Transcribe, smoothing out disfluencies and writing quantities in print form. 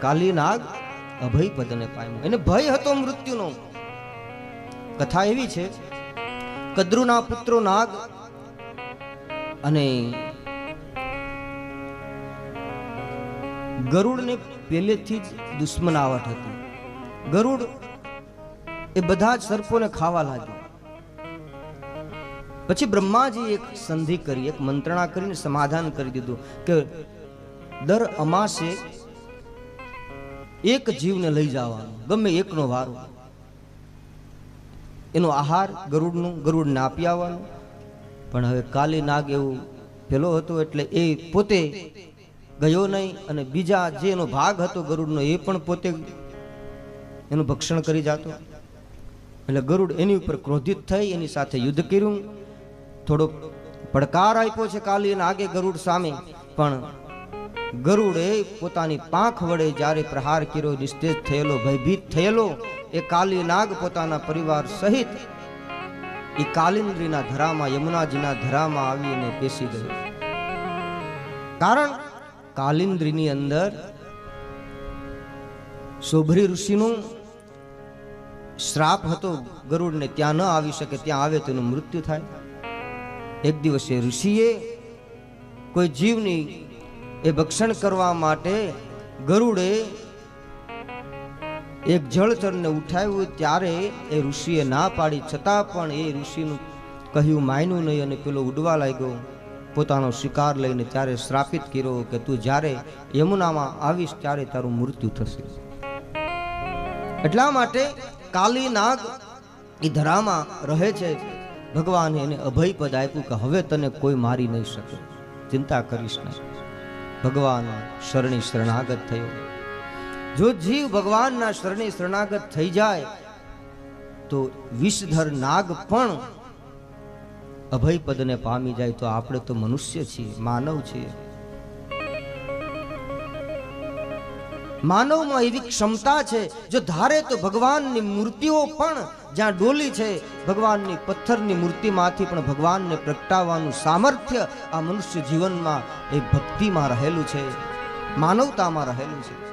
કાલી નાગ અભય પદને પામ્યો. એને ભય હતો મૃત્યુનો. કથા એવી છે, કદ્રુના પુત્રો નાગ અને ગરુડને પહેલેથી જ દુશ્મનાવટ હતી. ગરુડ એ બધા જ સર્પોને ખાવા લાગ્યો. પછી બ્રહ્માજી એક સંધિ કરી, એક મંત્રણા કરીને સમાધાન કરી દીધું કે દર અમાસે એક જીવને લઈ જવાનો, ગમે એકનો વારો. એનો આહાર ગરુડને આપી આવવાનો. પણ હવે કાલી નાગ એવું પેલો હતો એટલે એ પોતે ગયો નહીં, અને બીજા જે એનો ભાગ હતો ગરુડનો એ પણ પોતે એનું ભક્ષણ કરી જતો. એટલે ગરુડ એની ઉપર ક્રોધિત થઈ એની સાથે યુદ્ધ કર્યું. થોડો પડકાર આપ્યો છે કાલી નાગે ગરુડ સામે, પણ ગરુડે પોતાની પાંખ વડે જ્યારે પ્રહાર કર્યો, નિસ્તેજ થયેલો, ભયભીત થયેલો એ કાલી નાગ પોતાના પરિવાર સહિત એ કાલિંદ્રીના ધરામાં, યમુનાજીના ધરામાં આવીને બેસી ગયો. કારણ કાલિંદ્રીની અંદર શોભરી ઋષિનું શ્રાપ હતો ગરુડને, ત્યાં ન આવી શકે, ત્યાં આવે તો એનું મૃત્યુ થાય. એક દિવસે ઋષિએ કોઈ જીવની એ ભક્ષણ કરવા માટે ગરુડે એક જળચરને ઉઠાવ્યું, ત્યારે એ ઋષિએ ના પાડી, છતાં પણ એ ઋષિનું કહ્યું માન્યું નહીં, અને પેલો ઉડવા લાગ્યો પોતાનો શિકાર લઈને. ત્યારે શ્રાપિત કર્યો કે તું જ્યારે યમુનામાં આવીશ ત્યારે તારું મૃત્યુ થશે. એટલા માટે કાલી નાગ એ ધરામાં રહે છે. ભગવાને એને અભય પદ આપ્યું કે હવે તને કોઈ મારી નહીં શકે, ચિંતા કરીશ નહીં. ભગવાન શરણી શરણાગત થયો. જો જીવ ભગવાનના શરણી શરણાગત થઈ જાય તો વિષધર નાગ પણ અભય પદને પામી જાય. તો આપણે તો મનુષ્ય છીએ, માનવ છીએ. માનવમાં એવી ક્ષમતા છે, જો ધારે તો ભગવાનની મૂર્તિઓ પણ જ્યાં ડોલી છે, ભગવાનની પથ્થરની મૂર્તિમાંથી પણ ભગવાનને પ્રગટાવવાનું સામર્થ્ય આ મનુષ્ય જીવનમાં એ ભક્તિમાં રહેલું છે, માનવતામાં રહેલું છે.